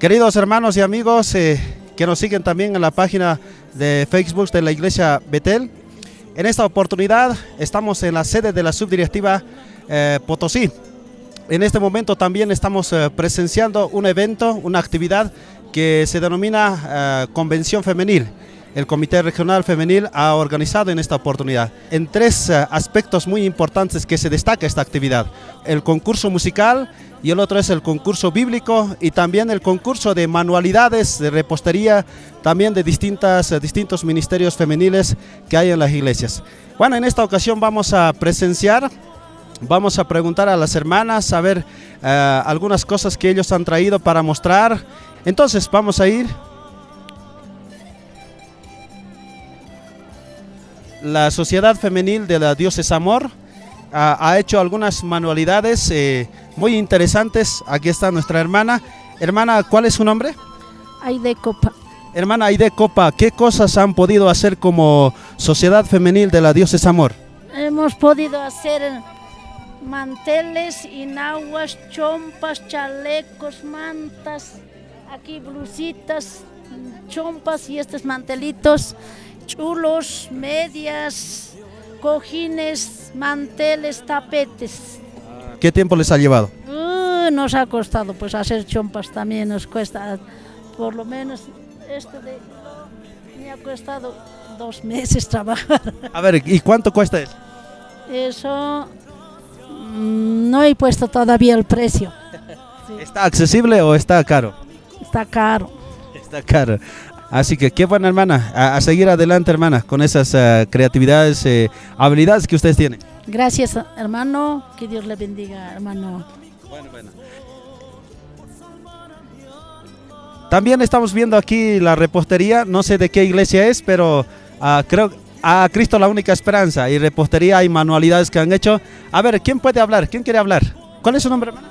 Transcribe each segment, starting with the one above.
Queridos hermanos y amigos que nos siguen también en la página de Facebook de la Iglesia Betel, en esta oportunidad estamos en la sede de la subdirectiva Potosí. En este momento también estamos presenciando un evento, una actividad que se denomina Convención Femenil. El Comité Regional Femenil ha organizado en esta oportunidad en tres aspectos muy importantes que se destaca esta actividad: el concurso musical, y el otro es el concurso bíblico, y también el concurso de manualidades, de repostería, también de distintos ministerios femeniles que hay en las iglesias. Bueno, en esta ocasión vamos a presenciar, vamos a preguntar a las hermanas, a ver algunas cosas que ellos han traído para mostrar. Entonces vamos a ir. La Sociedad Femenil de la Dios Amor ha hecho algunas manualidades muy interesantes. Aquí está nuestra hermana. Hermana, ¿cuál es su nombre? Aide Copa. Hermana Aide Copa, ¿qué cosas han podido hacer como Sociedad Femenil de la Dios Amor? Hemos podido hacer manteles, inaguas, chompas, chalecos, mantas, aquí blusitas, chompas y estos mantelitos, chulos, medias, cojines, manteles, tapetes. ¿Qué tiempo les ha llevado? Nos ha costado, pues hacer chompas también nos cuesta, por lo menos esto de me ha costado 2 meses trabajar. A ver, ¿y cuánto cuesta eso? Eso no he puesto todavía el precio. Sí. ¿Está accesible o está caro? Está caro. Está caro. Así que qué buena, hermana, a seguir adelante, hermana, con esas creatividades, habilidades que ustedes tienen. Gracias, hermano, que Dios le bendiga, hermano. Bueno. También estamos viendo aquí la repostería, no sé de qué iglesia es, pero creo a Cristo la única esperanza, y repostería y manualidades que han hecho. A ver, ¿quién puede hablar? ¿Quién quiere hablar? ¿Cuál es su nombre, hermana?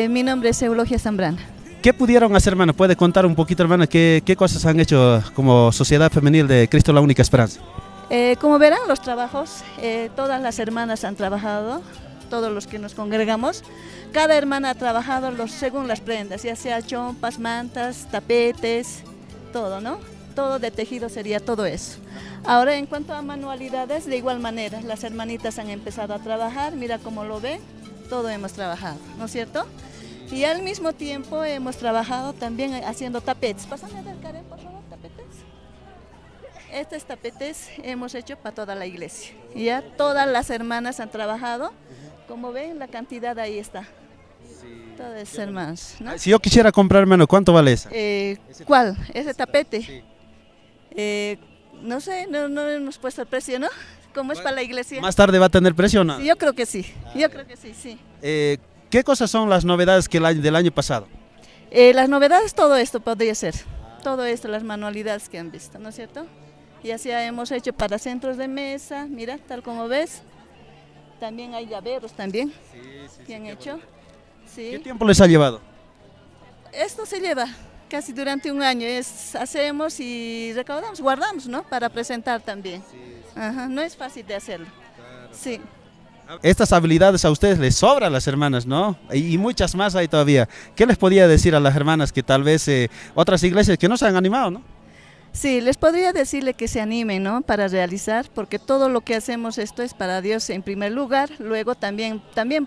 Mi nombre es Eulogia Zambrana. ¿Qué pudieron hacer, hermana? ¿Puede contar un poquito, hermana, qué cosas han hecho como Sociedad Femenil de Cristo la única esperanza? Como verán, los trabajos, todas las hermanas han trabajado, todos los que nos congregamos. Cada hermana ha trabajado según las prendas, ya sea chompas, mantas, tapetes, todo, ¿no? Todo de tejido sería todo eso. Ahora, en cuanto a manualidades, de igual manera, las hermanitas han empezado a trabajar, mira cómo lo ven, todo hemos trabajado, ¿no es cierto? Y al mismo tiempo hemos trabajado también haciendo tapetes. Pásame a ver, Karen, por favor, tapetes. Estos tapetes hemos hecho para toda la iglesia. Ya todas las hermanas han trabajado. Como ven, la cantidad ahí está. Todas hermanas, ¿no? Si yo quisiera comprar, hermano, ¿cuánto vale esa? ¿Cuál? ¿Ese tapete? Sí. No sé, no hemos puesto el precio, ¿no? ¿Cómo es para la iglesia? ¿Más tarde va a tener precio o no? Sí, yo creo que sí. Yo creo que sí, sí. ¿Qué cosas son las novedades del año pasado? Las novedades, todo esto podría ser. Todo esto, las manualidades que han visto, ¿no es cierto? Ya sea hemos hecho para centros de mesa, mira, tal como ves. También hay llaveros también que han hecho. Sí. ¿Qué tiempo les ha llevado? Esto se lleva casi durante un año. Hacemos y recaudamos, guardamos, ¿no? Para presentar también. Ajá, no es fácil de hacerlo. Sí. Estas habilidades a ustedes les sobran, las hermanas, ¿no? Y muchas más hay todavía. ¿Qué les podría decir a las hermanas que tal vez otras iglesias que no se han animado, ¿no? Sí, les podría decirle que se animen, ¿no? Para realizar, porque todo lo que hacemos esto es para Dios en primer lugar. Luego también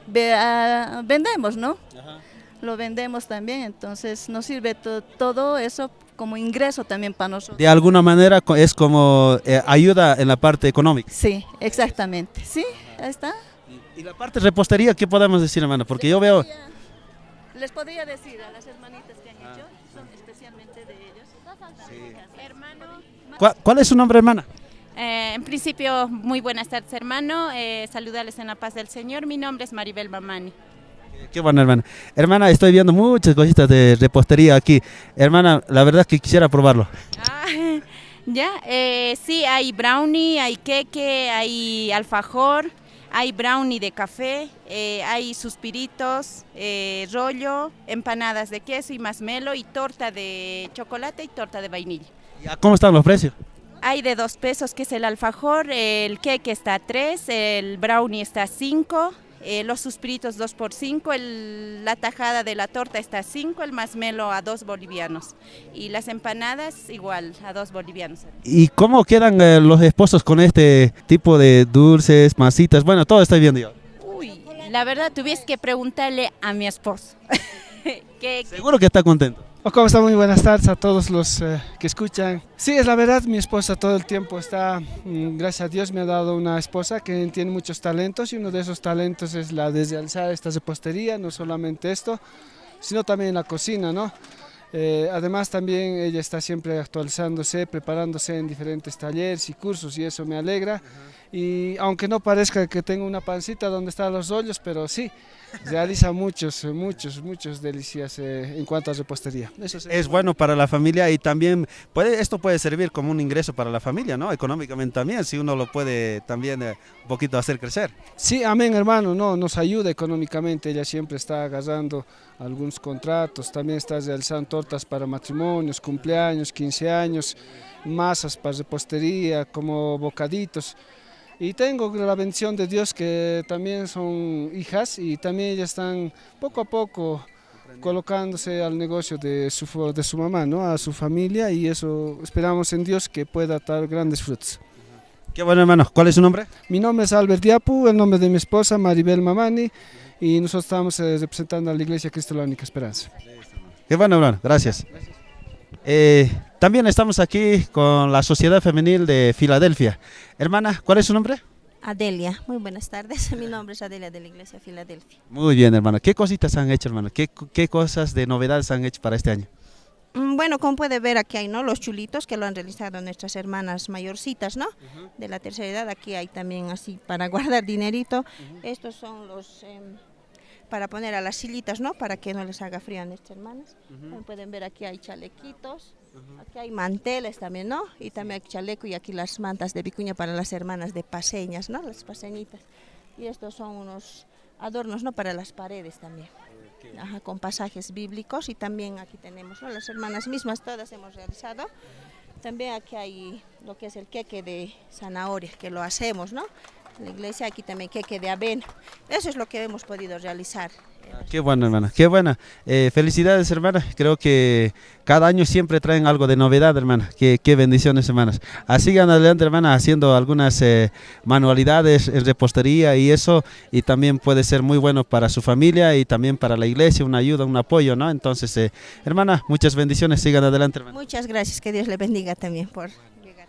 vendemos, ¿no? Ajá. Lo vendemos también, entonces nos sirve todo eso como ingreso también para nosotros. De alguna manera es como ayuda en la parte económica. Sí, exactamente. Sí, ahí está. ¿Y la parte de repostería qué podemos decir, hermano? Porque yo veo... Les podría decir a las hermanitas que han hecho, son especialmente de ellos. Sí. Hermano. ¿Cuál es su nombre, hermana? En principio, muy buenas tardes, hermano. Saludarles en la paz del Señor. Mi nombre es Maribel Mamani. Qué bueno, hermana. Hermana, estoy viendo muchas cositas de repostería aquí. Hermana, la verdad es que quisiera probarlo. Sí, hay brownie, hay queque, hay alfajor, hay brownie de café, hay suspiritos, rollo, empanadas de queso y masmelo, y torta de chocolate y torta de vainilla. ¿Cómo están los precios? Hay de 2 pesos, que es el alfajor, el queque está a 3, el brownie está a 5 los suspiritos 2 por 5, la tajada de la torta está a 5, el masmelo a 2 bolivianos y las empanadas igual a 2 bolivianos. ¿Y cómo quedan los esposos con este tipo de dulces, masitas? Bueno, todo está bien yo. Uy, la verdad tuviese que preguntarle a mi esposo. Seguro que está contento. ¿Cómo está? Muy buenas tardes a todos los que escuchan. Sí, es la verdad, mi esposa todo el tiempo está, gracias a Dios me ha dado una esposa que tiene muchos talentos y uno de esos talentos es la de realizar esta repostería, no solamente esto, sino también la cocina, ¿no? Además también ella está siempre actualizándose, preparándose en diferentes talleres y cursos y eso me alegra. Y aunque no parezca que tengo una pancita donde están los rollos, pero sí, realiza muchos delicias en cuanto a repostería. Eso Es bueno para la familia y también esto puede servir como un ingreso para la familia, ¿no? Económicamente también, si uno lo puede también un poquito hacer crecer. Sí, amén hermano, no, nos ayuda económicamente, ella siempre está agarrando algunos contratos, también está realizando tortas para matrimonios, cumpleaños, 15 años, masas para repostería, como bocaditos. Y tengo la bendición de Dios que también son hijas y también ellas están poco a poco colocándose al negocio de su mamá, ¿no? A su familia y eso esperamos en Dios que pueda dar grandes frutos. Qué bueno hermano, ¿cuál es su nombre? Mi nombre es Albert Diapu, el nombre de mi esposa Maribel Mamani y nosotros estamos representando a la Iglesia Cristo la Única Esperanza. Qué bueno hermano, gracias. También estamos aquí con la Sociedad Femenil de Filadelfia. Hermana, ¿cuál es su nombre? Adelia, muy buenas tardes. Mi nombre es Adelia de la Iglesia Filadelfia. Muy bien, hermana. ¿Qué cositas han hecho, hermana? ¿Qué cosas de novedades han hecho para este año? Bueno, como puede ver aquí hay, ¿no?, los chulitos que lo han realizado nuestras hermanas mayorcitas, ¿no? De la tercera edad. Aquí hay también así para guardar dinerito. Estos son los para poner a las sillitas, ¿no? Para que no les haga frío a nuestras hermanas. Como pueden ver aquí hay chalequitos. Aquí hay manteles también, ¿no? Y también hay chaleco y aquí las mantas de vicuña para las hermanas de paseñas, ¿no? Las paseñitas. Y estos son unos adornos, ¿no?, para las paredes también. Ajá, con pasajes bíblicos y también aquí tenemos, ¿no?, las hermanas mismas todas hemos realizado. También aquí hay lo que es el queque de zanahoria, que lo hacemos, ¿no? En la iglesia aquí también queque de avena. Eso es lo que hemos podido realizar. Qué bueno, hermana, qué buena. Felicidades, hermana. Creo que cada año siempre traen algo de novedad, hermana. Qué bendiciones, hermanas. Sigan adelante, hermana, haciendo algunas manualidades en repostería y eso. Y también puede ser muy bueno para su familia y también para la iglesia, una ayuda, un apoyo, ¿no? Entonces, hermana, muchas bendiciones. Sigan adelante, hermana. Muchas gracias, que Dios le bendiga también por llegar.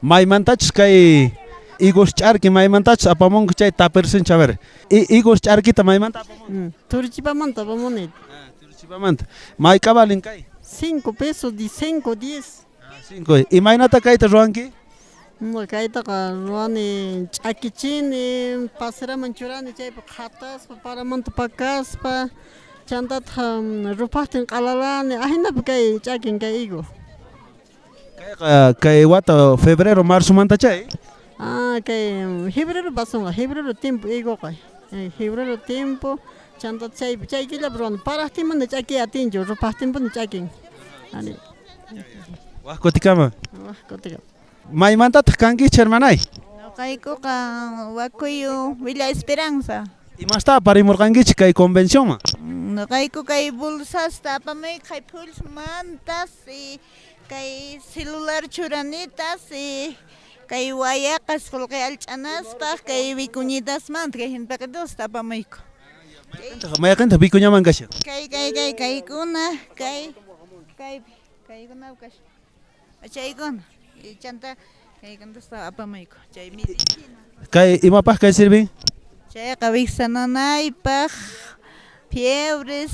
Maimantach kay Igor Charki maimantach apamon chay tapersin chaver. Igor Charki ta maimanta apamon. Turchipamanta, pamonit. Turchipamanta. Mai kabalin kay. 5 pesos, 5, 10. 5. Y mainata kay ta ruanki? No, kaita ka ruani chakichini, pasera manchurani chay pa khatas, para manta pakas pa chantat rupatin qalalani, ahina pa kay chakin kay igo. Kay wata febrero, marzo manta chay? Kay febrero basonga, febrero tiempo igo kay. Febrero tiempo chantat chay kila ruan para timan chaki atinjo, rupatin pun chakin. Ani. Wakotikama. Wakotikama. Maimanta kanki hermanay. No kayko ka wakuyo Villa Esperanza. Y más está para imorgangi kay convención ma. No kayko kay bolsas tapame kay puls mantas y kay celular churanitas y kay wayaqas kolqay alch'anaspa kay vicuñitas man kay hinpaqados tapamayko. Mayaqanta bikuña mangasha. Kaykuna kaykuna ukash. Achaykuna. Y chanta kaykanta apamayko. Chay medicina. Kay imapas kay sirven? Chay cabeza nanaypaq, fiebres,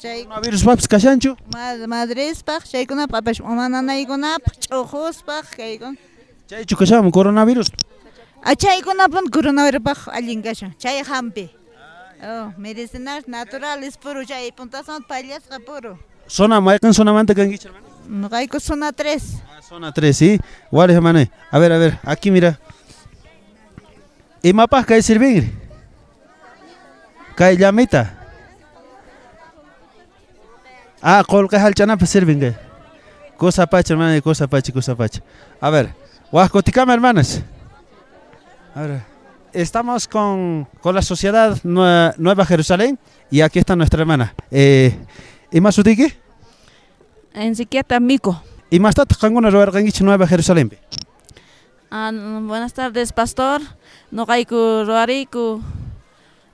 coronavirus paps kashanchu? madrespaq, chaykuna papash umananaykunapaq, ch'uquspaq, kaykuna. Chay chukasham coronavirus. Chaykunapun coronavirus allin kashan, chay hampi. Medicinas naturales puro chay puntason pallasqa puro. Zona mayqan zona manta kanki hermano. No kayko zona 3. Zona 3, sí. Vale, hermano. A ver, aquí mira. Imapas kay sirven? Kay llamita. Colca halchana pa sirven kay. Cosa pacha, hermano, cosa pacha. A ver, huascoticama, hermanas. Ahora, estamos con la sociedad Nueva Jerusalén y aquí está nuestra hermana. ¿Y más utiki? En Siquiata, Mico. ¿Y más tarde con Nueva Jerusalén? Buenas tardes, pastor. No caigo roarico.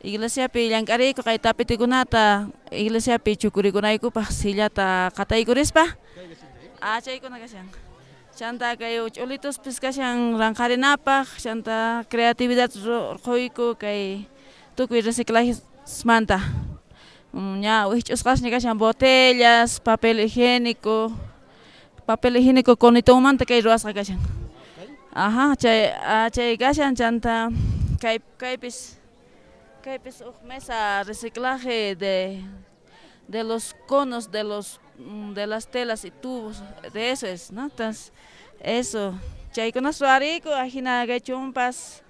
Iglesia pi llankarico kay tapitikunata. Iglesia pi chukurikunaiku pa sillata kataikurispa. Chaykuna kashan. Chanta kay ucholitos pis kashan rankarinapaq, chanta creatividad qoyku kay tukuy reciclaje manta. Ya wich'usqasña kashan botellas, papel higiénico conitoumanta kay ruwasqa kashan. Ajá, chay kashan chanta kaypis mesa reciclaje de los conos de las telas y tubos, de eso es, ¿no? Entonces, eso, chaykunas ruariku, ajina kay chumpas,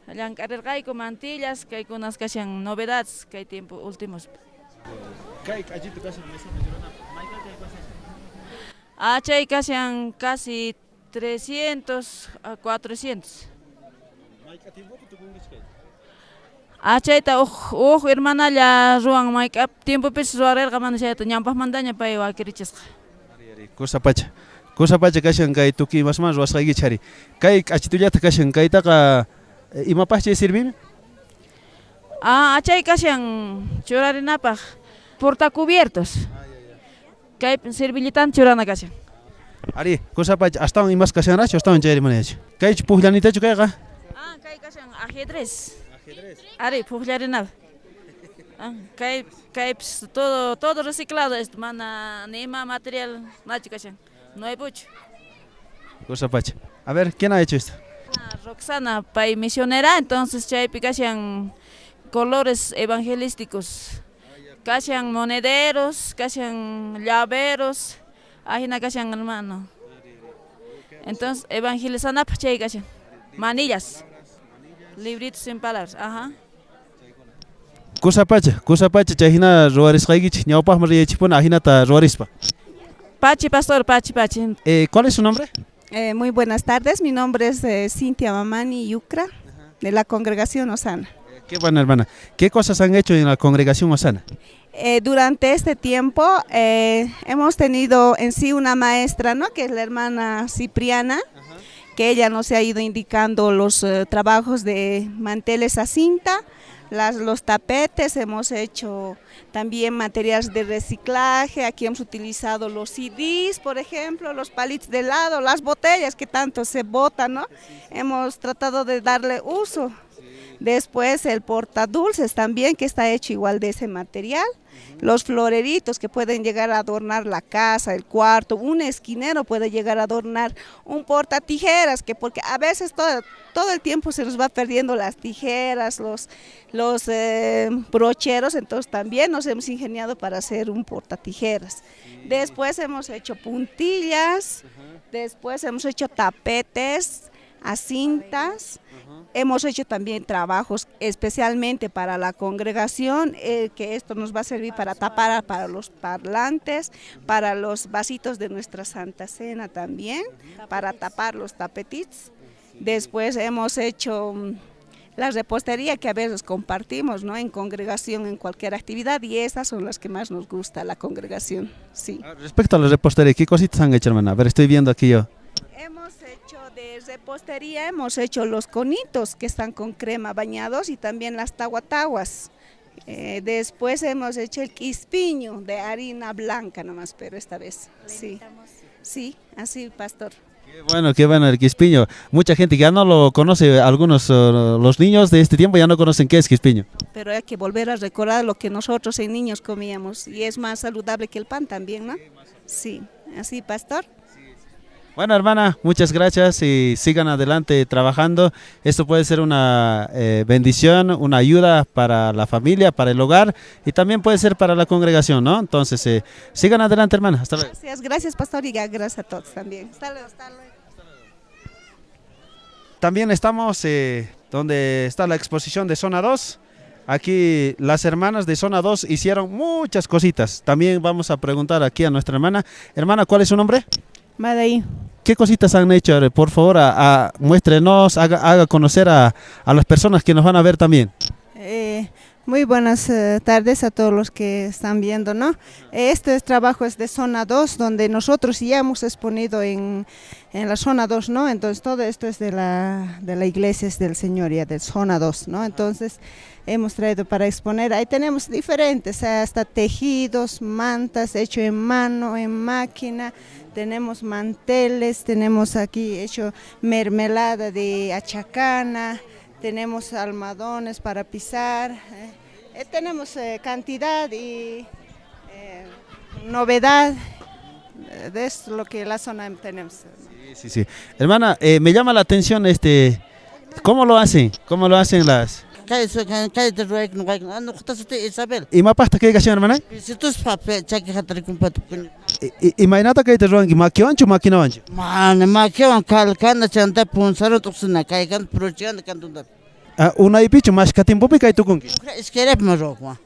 llankarirqayku mantillas, kaykunas kashan novedades kay tiempo últimos. Chay kashan casi 300 a 400. Chayta hermana ya ruan mayka tiempo pis ruarerqa mana chayta ñampas mandaña pay wakirichisqa. Cosa pacha kashan kay tuki mas ruwasqayki chari. Kay k'achitullata kashan kaytaqa imapaqchay sirvimi? Chay kashan churarinapaq portacubiertos. Kay servilletan churana kashan. Ari, cosa pacha astawan imas kashanrachu astawan chayri manachu. Kaychu puqllanitachu kayqa? Kay kashan ajedrez. Ari, puqllarinapaq. Kay todo reciclado es mana nima material nachu kashan. No hay mucho. Cosa pacha. A ver, ¿quién ha hecho esto? Roxana, pay misionera, entonces chaypi kashan colores evangelísticos. Kashan monederos, kashan llaveros, ajina kashan hermano. Entonces evangelizana chay kashan manillas, libritos sin palabras, ajá. Cosa pacha chayhina ruwarisqaykichik ñawpaqmi riyachikpuna ahinata ruwarispa. Pachi, pastor, Pachi. ¿Cuál es su nombre? Muy buenas tardes, mi nombre es Cintia Mamani Yucra, de la Congregación Osana. Qué buena hermana. ¿Qué cosas han hecho en la Congregación Osana? Durante este tiempo hemos tenido en sí una maestra, ¿no? Que es la hermana Cipriana, que ella nos ha ido indicando los trabajos de manteles a cinta, los tapetes, hemos hecho también materiales de reciclaje, aquí hemos utilizado los CDs, por ejemplo, los palitos de helado, las botellas que tanto se botan, ¿no? Hemos tratado de darle uso. Después el portadulces también, que está hecho igual de ese material. Los floreritos que pueden llegar a adornar la casa, el cuarto, un esquinero puede llegar a adornar un portatijeras, que porque a veces todo el tiempo se nos va perdiendo las tijeras, los brocheros, entonces también nos hemos ingeniado para hacer un portatijeras. Después hemos hecho puntillas, después hemos hecho tapetes a cintas. Hemos hecho también trabajos especialmente para la congregación, que esto nos va a servir para tapar para los parlantes, para los vasitos de nuestra Santa Cena también, para tapar los tapetitos. Después hemos hecho la repostería que a veces compartimos, ¿no? En congregación, en cualquier actividad, y esas son las que más nos gusta la congregación, sí. Respecto a la repostería, ¿qué cositas han hecho, hermana? A ver, estoy viendo aquí yo. Hemos hecho de repostería, hemos hecho los conitos que están con crema bañados y también las tahuatahuas. Después hemos hecho el quispiño de harina blanca nomás, pero esta vez sí, así, pastor. Qué bueno el quispiño. Mucha gente ya no lo conoce, algunos los niños de este tiempo ya no conocen qué es quispiño. Pero hay que volver a recordar lo que nosotros en niños comíamos, y es más saludable que el pan también, ¿no? Sí, así, pastor. Bueno, hermana, muchas gracias y sigan adelante trabajando. Esto puede ser una bendición, una ayuda para la familia, para el hogar, y también puede ser para la congregación, ¿no? Entonces, sigan adelante, hermana. Hasta luego. Gracias, pastor, y gracias a todos también. Hasta luego. También estamos donde está la exposición de Zona 2. Aquí las hermanas de Zona 2 hicieron muchas cositas. También vamos a preguntar aquí a nuestra hermana. Hermana, ¿cuál es su nombre? Va de ahí. ¿Qué cositas han hecho? Por favor, muéstrenos, haga conocer a las personas que nos van a ver también. Muy buenas tardes a todos los que están viendo, ¿no? Este trabajo es de zona 2, donde nosotros ya hemos exponido en la zona 2, ¿no? Entonces todo esto es de la iglesia, es del Señor, ya de zona 2, ¿no? Entonces hemos traído para exponer, ahí tenemos diferentes, hasta tejidos, mantas, hecho en mano, en máquina, tenemos manteles, tenemos aquí hecho mermelada de achacana, tenemos almohadones para pisar, tenemos cantidad y novedad de esto lo que la zona tenemos. Sí. Hermana, me llama la atención ¿cómo lo hacen? ¿Cómo lo hacen las? ¿Y mapasta qué hacen, hermana? Imagínate que te roban, maquioncho, maquinoancho. Maquion calcana chanta punzaro tuxuna caigan prochian cantunda. Una y picho, más que tiempo pica y tu con. Es que rep marroco.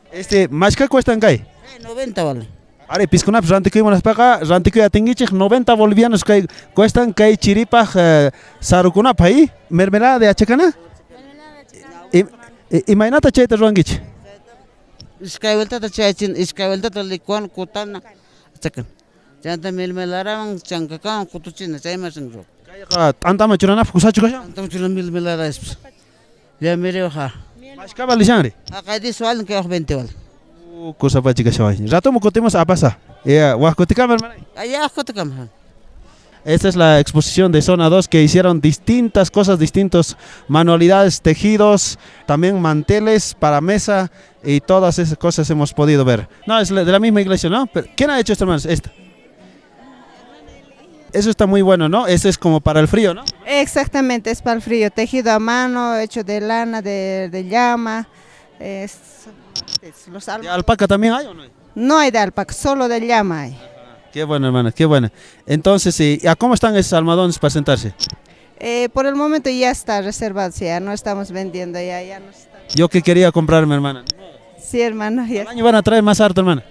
Más que cuestan kai. 90 vale. Are piscuna rantico y unas paga, rantico ya tingichik 90 bolivianos que cuestan kai chiripa sarukuna pai, mermelada de achacana. Imagínate che te roban gich. Iskaivelta ta chachin, iskaivelta ta likuan kutana. Chakan. Chanta mermelada chancacan kutuchina chaimasin ro. Tanta machurana kusachu kasha. Tanta machurana mermelada es. Ya mire oja. Mas cabal lishangre. Acá dice valen que 20 vale. Cosa pa chica shawai. Rato mo cotimos a pasa. Ya, huascotica hermana. Allá coticam. Esta es la exposición de zona 2 que hicieron distintas cosas, distintas manualidades, tejidos, también manteles para mesa y todas esas cosas hemos podido ver. No, es de la misma iglesia, ¿no? Pero, ¿quién ha hecho esto, hermanos? Esta. Eso está muy bueno, ¿no? Eso es como para el frío, ¿no? Exactamente, es para el frío, tejido a mano, hecho de lana, de llama. ¿De alpaca también hay o no hay? No hay de alpaca, solo de llama hay. Qué bueno, hermana, qué bueno. Entonces, ¿a cómo están esos almohadones para sentarse? Por el momento ya está reservado, ya no estamos vendiendo, ya no está. Yo que quería comprarme, hermana. Sí, hermano. Ya. ¿El año van a traer más harto, hermana?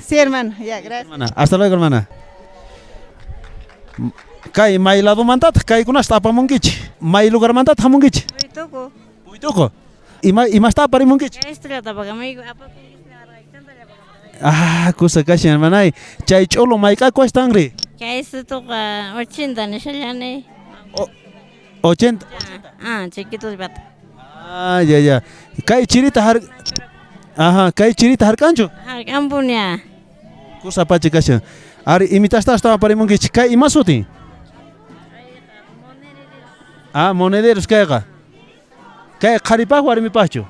Sí, hermano, ya, gracias. Hermana. Hasta luego, hermana. Kai mai lado mantat, kai kunas tapa mungkic. Mai lugar mantat hamungkic. Buituko. Buituko. Y más tapa mungkic. Estrella tapa kami apa kusa kasih hermana. Cai cholo mai ka cuestan ri. Kayak itu ka 80 nih selane. 80. Chiquito bat. Ya. Kai cirita kai cirita harkancho. Harkampunya. Kusa pachi kasih. Ari imitas tapa para mungkic. Kai imasuti. Monederos kaya. Kaya kharipah war mi pacho.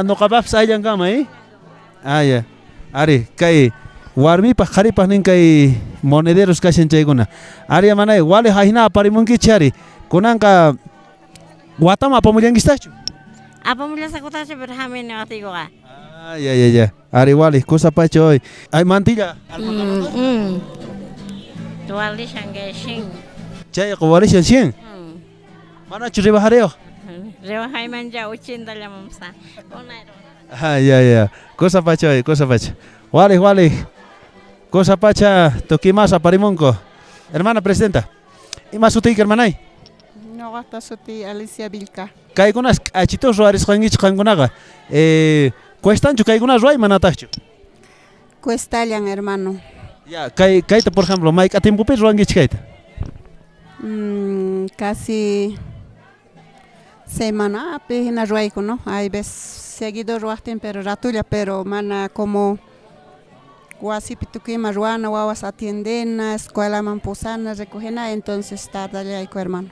No kabab sayang kama ya. Ari kai warmi pa kharipah ning kai monederos kasen chayguna. Ari manai wale hahina pari mungki chari. Kunangka guatam apa muliang gistachu? Apa mulia sakutacho berhamin waktu itu ka. Ya. Ari wali kusa pacho ay mantilla. Tuali sangge sing. Chay wali sing. Mana curi bahareo? Rewahay manja 80 la mamsa. Ya. Cosa pacho. Wali. Cosa pacha tokimasa parimonco. Hermana presidenta. Imasuti hermanay. No gasta suti Alicia Vilca. Kai kunas achitos roaris khangich khangunaga. Cuestanchu kai kunas roay manatachu. Cuestallan, hermano. Ya, kaita por ejemplo, Mike a tiempo pes roangich kaita. Casi semana pehina ruaico, ¿no? Hay veces seguido ruaten pero ratulla, pero mana como guasi pituquima ruana, guaguas atiendena, escuela mampusana, recogena, entonces tarda ya hermano.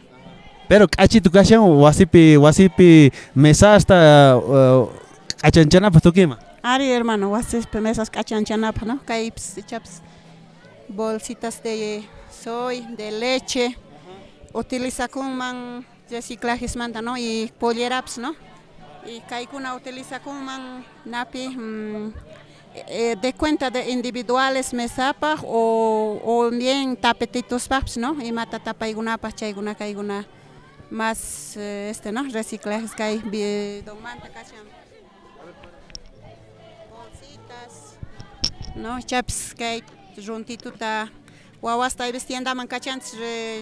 Pero achi tu kashan wasipi mesa hasta achanchana patuquima. Ari hermano, wasipi mesas achanchana, ¿no? Caips, chaps, bolsitas de soy, de leche. Utiliza con man reciclajes manta, ¿no? Y polyeraps, ¿no? Y kaikuna utiliza con man napi de cuenta de individuales mesapa o bien tapetitos paps, ¿no? Y mata tapa iguna pachaiguna kaiguna más ¿no? Reciclajes kai don manta cacham. Bolsitas, ¿no? Chaps kai runtituta wawasta hay veces tiendaman cachantes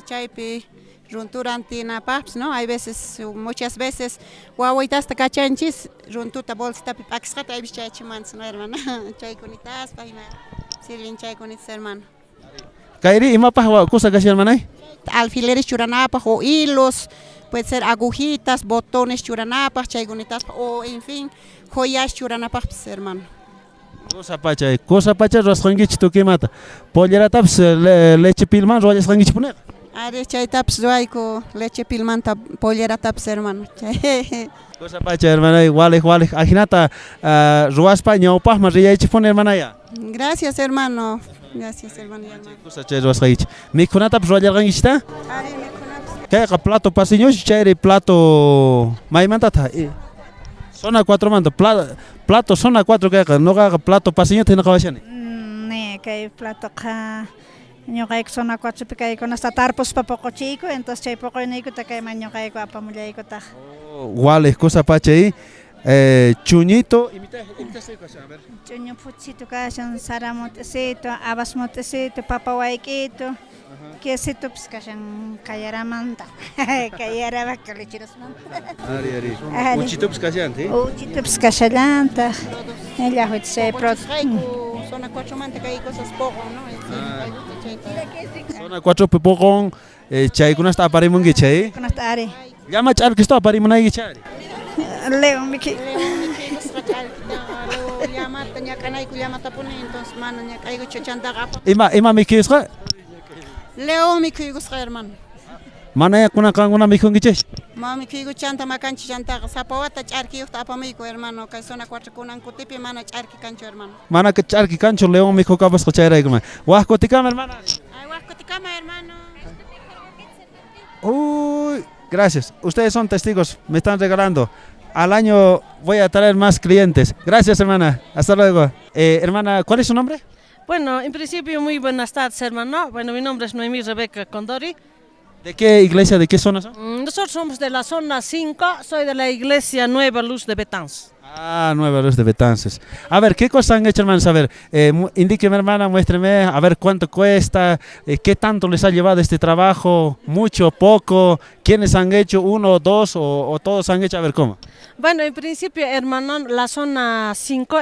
chaypi runturantinapapis, ¿no? Hay veces, muchas veces wawaitas cachanchis runtuta bolsita pakisqata hay veces chaychimantas, ¿no, hermano? Chaykunitas payna sirven chaykunitas, hermano. Kairi imapaj cosa kashi hermanay? Alfileres churanapaj o hilos, puede ser agujitas, botones churanapaj, chaykunitas o en fin, joyas churanapaj, hermano. Cosa pacha rasqankichik tukimata. Polleratapas leche pilman rasqankichik puneqa. Are chaytapas ruayku leche pilmanta polleratapas, hermano. Cosa pacha hermanay, walik ajinata ruaspa ñawpajman riyaychik pune hermanaya. Gracias, hermano. Gracias, hermano. Cosa chay rasqaychik. Mikhunatapas ruallarqankichikta? Are mikhunatapas. Kayqa plato pasiñosh chayri plato maymantata. Zona 4 manta, plato zona 4 kayqa, noqaqa plato pasiño hinaqa washani. Ne, kay plato ka ñuqayku zona 4 pi kayku hasta tarpuspa poqochiyku, entonces chay poqoyniykuta kayman ñuqayku apamullaykuta. Wale cosa pachay, chuñito, Chuño puchito kashan, sara motecito, habas motecito, papa waykito, quesito pues kashan kayaramanta, kayaraba kalichirasmanta. Ari. Uchito pues kashanti. Uchito pues kashallanta. Ella fue se Zona 4 manta kay cosas poco, ¿no? Zona 4 pipokon, chay kunasta aparimungi chay. Kunasta ari. Llama char que esto aparimunay chay. Leo Miki. Llamata ñakanay ku llamata pone, entonces mano ñakaygo chochanta gapa. Ima mikisqa? Leo mikuygo hermano. Mana kuna kanguna mikungi chay. Mami kigo chanta makanchi chanta sapawata charki yuta apamigo, hermano, kay zona 4 kunan kutipi mana charki cancho, hermano. Mana que charki cancho León mijo kabas chayra igma. Huascoticama hermana. Ay, huascoticama, hermano. Uy, gracias. Ustedes son testigos, me están regalando. Al año voy a traer más clientes. Gracias, hermana. Hasta luego. Hermana, ¿cuál es su nombre? Bueno, en principio muy buenas tardes, hermano. Bueno, mi nombre es Noemí Rebeca Condori. ¿De qué iglesia, de qué zona son? Nosotros somos de la zona 5, soy de la iglesia Nueva Luz de Betances. Ah, Nueva Luz de Betances. A ver, ¿qué cosas han hecho, hermanos? A ver, indíqueme, hermana, muéstreme, a ver cuánto cuesta, qué tanto les ha llevado este trabajo, mucho, poco, quiénes han hecho, uno, dos o todos han hecho, a ver cómo. Bueno, en principio, hermano, la zona 5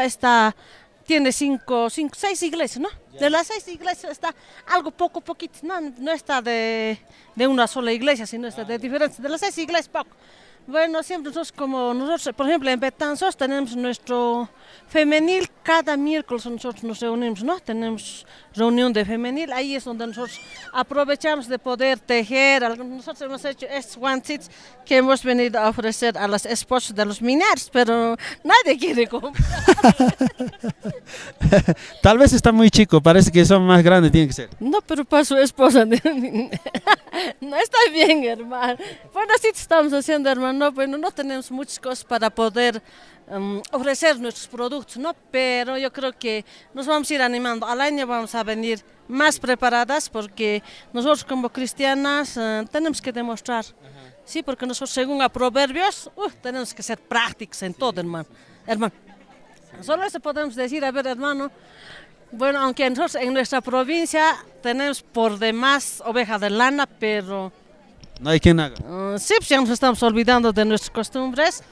tiene 6 iglesias, ¿no? De las 6 iglesias está algo poquito, no está de una sola iglesia, sino está de diferentes, de las 6 iglesias poco. Bueno, siempre nosotros, por ejemplo, en Betanzos tenemos nuestro femenil, cada miércoles nosotros nos reunimos, ¿no? Tenemos reunión de femenil, ahí es donde nosotros aprovechamos de poder tejer. Nosotros hemos hecho estos guantes que hemos venido a ofrecer a las esposas de los mineros, pero nadie quiere comprar. Tal vez está muy chico, parece que son más grandes, tienen que ser. No, pero para su esposa, no está bien, hermano. Bueno, así estamos haciendo, hermano. Bueno, no tenemos muchas cosas para poder ofrecer nuestros productos, ¿no? Pero yo creo que nos vamos a ir animando. Al año vamos a venir más preparadas porque nosotros como cristianas tenemos que demostrar, sí, porque nosotros según a Proverbios tenemos que ser prácticos en todo, hermano. Solo eso podemos decir, a ver, hermano, bueno, aunque nosotros en nuestra provincia tenemos por demás ovejas de lana, pero no hay quien haga. Sí, pues ya nos estamos olvidando de nuestras costumbres,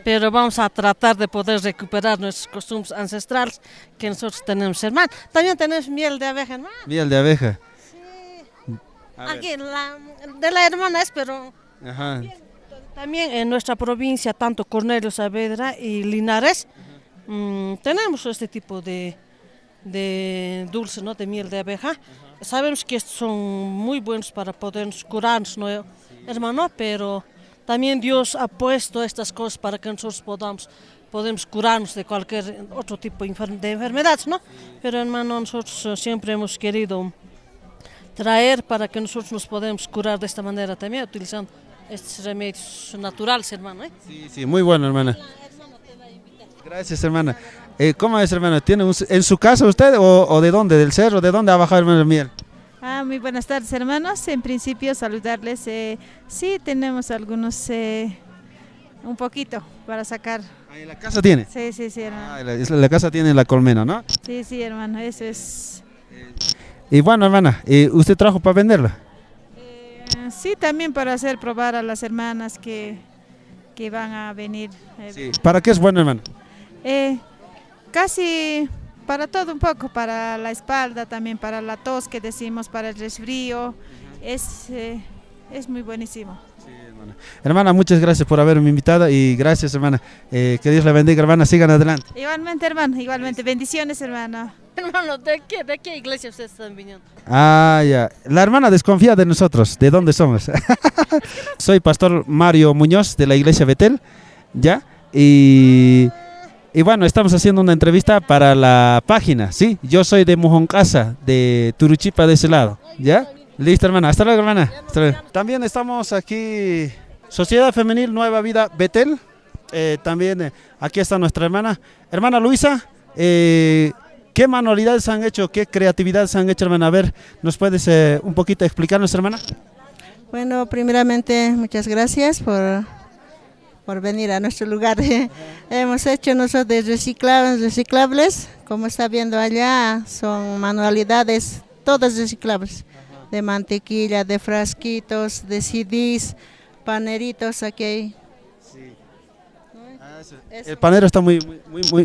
pero vamos a tratar de poder recuperar nuestras costumbres ancestrales que nosotros tenemos, hermano. También tenemos miel de abeja, hermano. Miel de abeja. Sí. Aquí, de la hermana es, pero ajá. También en nuestra provincia, tanto Cornelio Saavedra y Linares, tenemos este tipo de dulce, ¿no? De miel de abeja. Sabemos que estos son muy buenos para poder curarnos, ¿no, hermano? Pero también Dios ha puesto estas cosas para que nosotros podemos curarnos de cualquier otro tipo de enfermedades, ¿no? Pero, hermano, nosotros siempre hemos querido traer para que nosotros nos podamos curar de esta manera también, utilizando estos remedios naturales, hermano. Sí, muy bueno, hermana. Gracias, hermana. ¿Cómo es, hermano? ¿Tiene en su casa usted o de dónde? ¿Del cerro? ¿De dónde ha bajado, hermano, el miel? Muy buenas tardes, hermanos. En principio, saludarles. Sí, tenemos algunos, un poquito para sacar. ¿En la casa tiene? Sí, hermano. La casa tiene la colmena, ¿no? Sí, hermano, eso es. Y bueno, hermana, ¿usted trajo para venderla? Sí, también para hacer probar a las hermanas que van a venir. Sí. ¿Para qué es bueno, hermana? Casi para todo un poco, para la espalda, también para la tos que decimos, para el resfrío, es muy buenísimo. Hermana, muchas gracias por haberme invitado y gracias, hermana. Que Dios la bendiga, hermana, sigan adelante. Igualmente, hermano, igualmente. Bendiciones, hermano. Hermano, ¿de qué iglesia ustedes están viniendo? Ah, ya. La hermana desconfía de nosotros, ¿de dónde somos? Soy pastor Mario Muñoz de la iglesia Betel, ¿ya? Y bueno, estamos haciendo una entrevista para la página, ¿sí? Yo soy de Mojoncasa, de Turuchipa, de ese lado, ¿ya? Listo, hermana. Hasta luego, hermana. Hasta luego. También estamos aquí, Sociedad Femenil Nueva Vida Betel. También aquí está nuestra hermana. Hermana Luisa, ¿qué manualidades han hecho? ¿Qué creatividades han hecho, hermana? A ver, ¿nos puedes un poquito explicarnos, hermana? Bueno, primeramente, muchas gracias por venir a nuestro lugar. Hemos hecho nosotros de reciclables, como está viendo allá, son manualidades todas reciclables, de mantequilla, de frasquitos, de CDs, paneritos, aquí hay. El panero está muy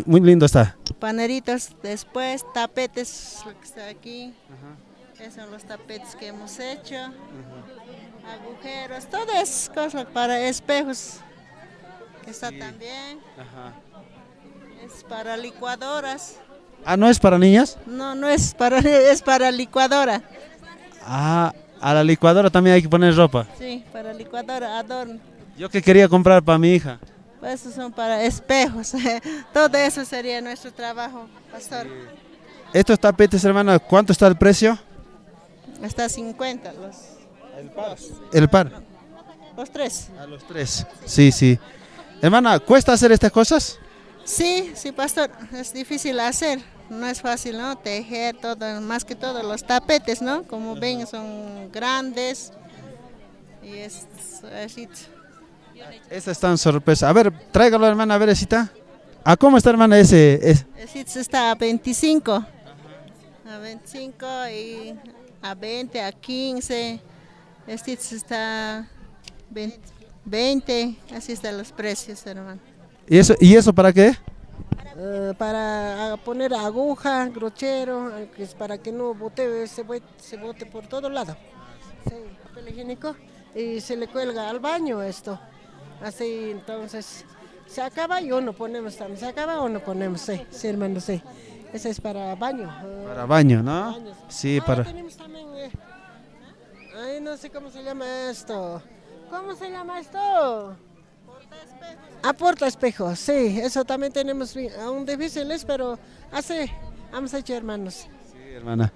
lindo, está. Paneritos, después tapetes, lo que está aquí. Esos son los tapetes que hemos hecho. Agujeros, todas cosas para espejos, que está también. Es para licuadoras. Ah, ¿no es para niñas? No, no es es para licuadora. Ah, a la licuadora también hay que poner ropa. Sí, para licuadora, adorno. Yo que quería comprar para mi hija. Pues esos son para espejos. Todo eso sería nuestro trabajo, pastor. Estos tapetes, hermana, ¿cuánto está el precio? Está 50 El par. Los tres. A los tres. Sí, sí. Hermana, ¿cuesta hacer estas cosas? Sí, sí, pastor. Es difícil hacer. No es fácil, ¿no? Tejer todo, más que todo los tapetes, ¿no? Como ven, son grandes. Y es así. Esa está en sorpresa. A ver, tráigalo, hermana, a ver, Esita. ¿A cómo está, hermana, ese? Ese está a 25. A 25 y a 20, a 15. Este está 20. Así están los precios, hermano. ¿Y eso para qué? Para poner aguja, brochero, que es para que no se bote por todo lado. Sí, papel higiénico y se le cuelga al baño esto. Así, entonces, se acaba y uno ponemos también. Se acaba uno ponemos, sí, hermano, sí. Ese es para baño. Para baño, ¿no? Baños. Sí, para... Tenemos también, ay, no sé cómo se llama esto. ¿Cómo se llama esto? Porta espejos, sí, eso también tenemos, aún difíciles, pero hemos hecho, hermanos. Sí, hermana.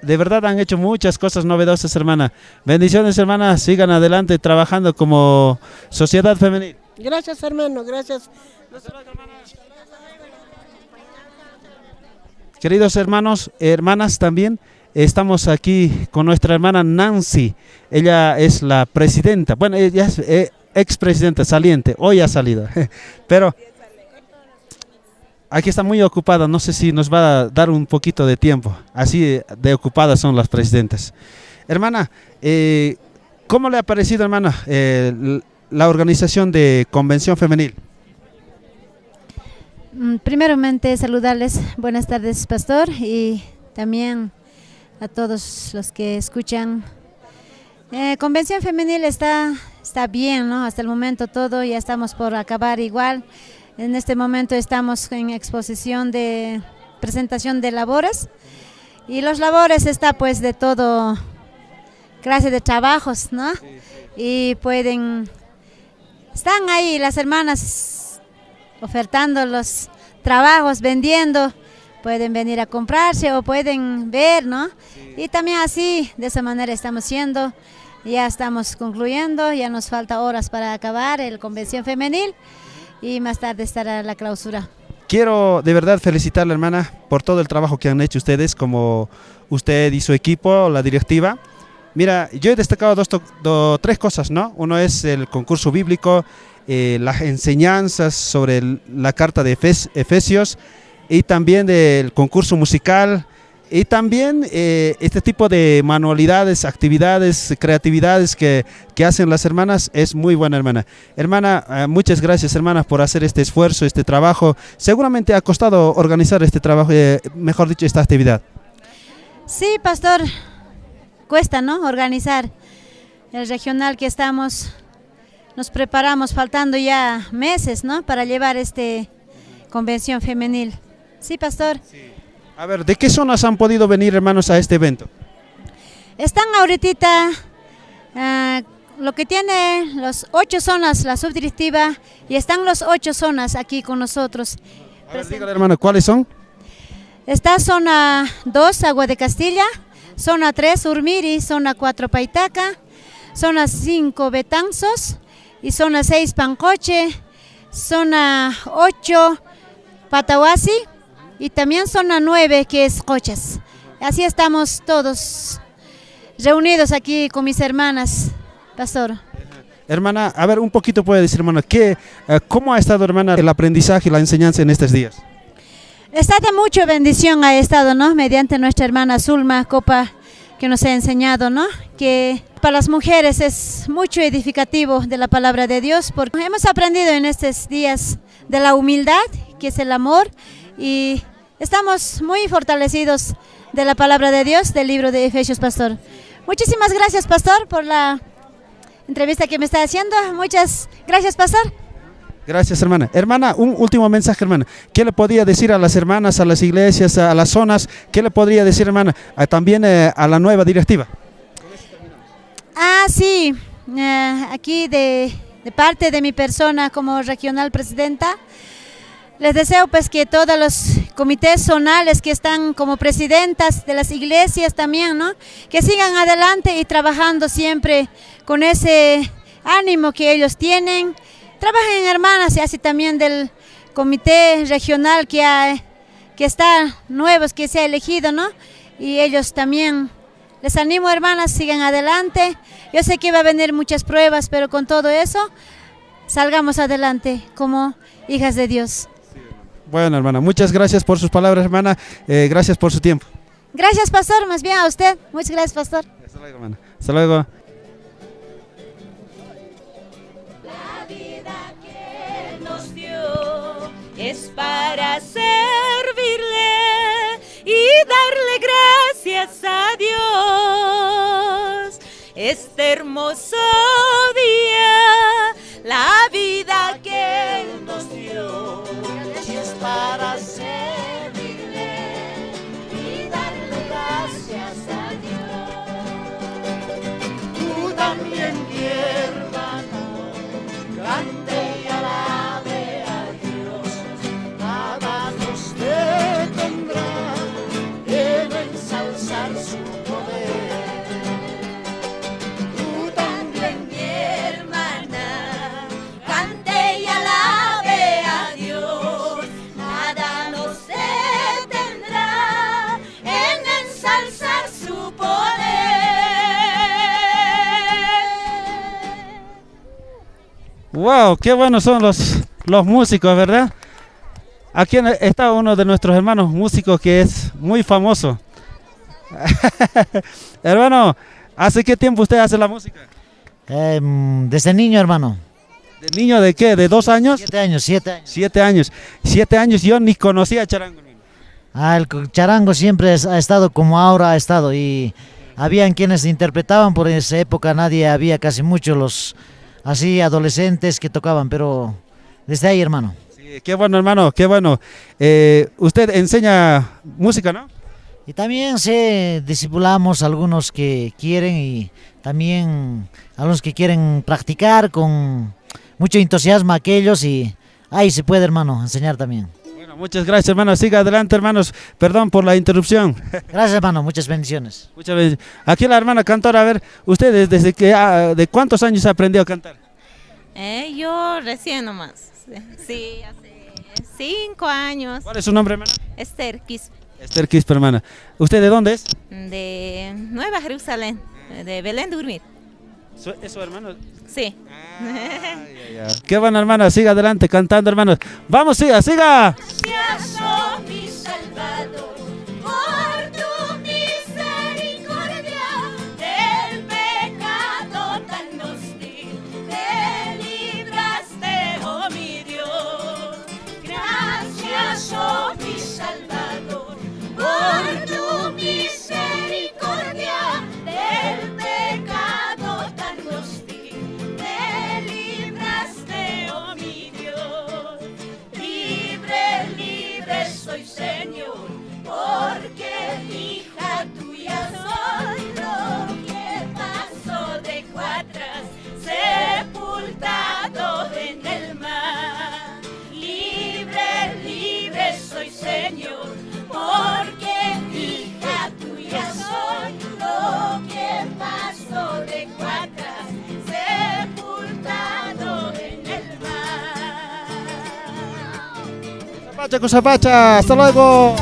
De verdad han hecho muchas cosas novedosas, hermana. Bendiciones, hermana. Sigan adelante trabajando como sociedad femenil. Gracias, hermano, gracias. Queridos hermanos, hermanas también, estamos aquí con nuestra hermana Nancy. Ella es la presidenta, bueno, ella es expresidenta saliente, hoy ha salido, pero aquí está muy ocupada, no sé si nos va a dar un poquito de tiempo, así de ocupadas son las presidentas. Hermana, ¿cómo le ha parecido, hermana, la organización de Convención Femenil? Primeramente saludarles, buenas tardes, pastor, y también a todos los que escuchan. Convención Femenil está bien, ¿no? Hasta el momento todo, ya estamos por acabar igual. En este momento estamos en exposición de presentación de labores, y los labores está pues de todo clase de trabajos, ¿no? Y están ahí las hermanas ofertando los trabajos, vendiendo, pueden venir a comprarse o pueden ver, ¿no? Y también así, de esa manera estamos haciendo. Ya estamos concluyendo, ya nos falta horas para acabar el Convención Femenil y más tarde estará la clausura. Quiero de verdad felicitarle, hermana, por todo el trabajo que han hecho ustedes, como usted y su equipo, la directiva. Mira, yo he destacado tres cosas, ¿no? Uno es el concurso bíblico, las enseñanzas sobre la carta de Efesios y también del concurso musical. Y también este tipo de manualidades, actividades, creatividades que hacen las hermanas es muy buena, hermana. Hermana, muchas gracias, hermana, por hacer este esfuerzo, este trabajo. Seguramente ha costado organizar este trabajo, mejor dicho, esta actividad. Sí, pastor, cuesta, ¿no? Organizar el regional que estamos, nos preparamos faltando ya meses, ¿no? Para llevar este convención femenil. Sí, pastor. Sí. A ver, ¿de qué zonas han podido venir, hermanos, a este evento? Están ahorita lo que tiene los 8 zonas, la subdirectiva, y están los 8 zonas aquí con nosotros. A ver, dígale, hermano, ¿cuáles son? Está zona 2, Agua de Castilla, zona 3, Urmiri, zona 4, Paitaca, zona 5, Betanzos, y zona 6, Pancoche, zona 8, Patahuasi, y también zona 9, que es Cochas. Así estamos todos reunidos aquí con mis hermanas, pastor. Hermana, a ver, un poquito puede decir, hermana, ¿cómo ha estado, hermana, el aprendizaje y la enseñanza en estos días? Está de mucha bendición, ha estado, ¿no? Mediante nuestra hermana Zulma Copa, que nos ha enseñado, ¿no? Que para las mujeres es mucho edificativo de la palabra de Dios, porque hemos aprendido en estos días de la humildad, que es el amor, y estamos muy fortalecidos de la palabra de Dios, del libro de Efesios, pastor. Muchísimas gracias, pastor, por la entrevista que me está haciendo. Muchas gracias, pastor. Gracias, hermana. Hermana, un último mensaje, hermana. ¿Qué le podría decir a las hermanas, a las iglesias, a las zonas? ¿Qué le podría decir, hermana, también a la nueva directiva? Sí, aquí de parte de mi persona como regional presidenta, les deseo pues que todos los comités zonales que están como presidentas de las iglesias también, ¿no? Que sigan adelante y trabajando siempre con ese ánimo que ellos tienen. Trabajen, hermanas, y así también del comité regional que está nuevos, que se ha elegido, ¿no? Y ellos también, les animo, hermanas, sigan adelante. Yo sé que va a venir muchas pruebas, pero con todo eso, salgamos adelante como hijas de Dios. Bueno, hermana, muchas gracias por sus palabras, hermana. Gracias por su tiempo. Gracias, pastor, más bien a usted. Muchas gracias, pastor. Hasta luego, hermana. Hasta luego. La vida que nos dio es para servirle y darle gracias a Dios. Este hermoso día, la vida que nos dio es para servirle y darle gracias a Dios. Tú también, mi hermano, cante y alabe a Dios. Nada nos detendrá en ensalzar su poder. Tú también, mi hermana, cante y alabe a Dios. Nada nos detendrá en ensalzar su poder. Wow, qué buenos son los músicos, ¿verdad? Aquí está uno de nuestros hermanos músicos que es muy famoso. Hermano, ¿hace qué tiempo usted hace la música? Desde niño, hermano. ¿De niño de qué? ¿De 2 años? 7 años, 7 años. 7 años. 7 años yo ni conocía charango. El charango siempre ha estado como ahora ha estado, y habían quienes interpretaban por esa época, había casi muchos los así adolescentes que tocaban, pero desde ahí, hermano. Sí, qué bueno, hermano, qué bueno. Usted enseña música, ¿no? Y también discipulamos a algunos que quieren, y también a los que quieren practicar con mucho entusiasmo aquellos, y ahí se puede, hermano, enseñar también. Bueno, muchas gracias, hermano. Siga adelante, hermanos. Perdón por la interrupción. Gracias, hermano. Muchas bendiciones. Muchas bendiciones. Aquí la hermana cantora, a ver, ¿ustedes ¿de cuántos años aprendió a cantar? Yo recién nomás. Sí, hace 5 años. ¿Cuál es su nombre, hermana? Esther Quispe. Esther Quispe, hermana. ¿Usted de dónde es? De Nueva Jerusalén, de Belén de Urmir. ¿Es su hermano? Sí. Qué bueno, hermana. Siga adelante cantando, hermanos. Vamos, siga. Gracias, oh mi Salvador, por tu Cusapacha, hasta luego.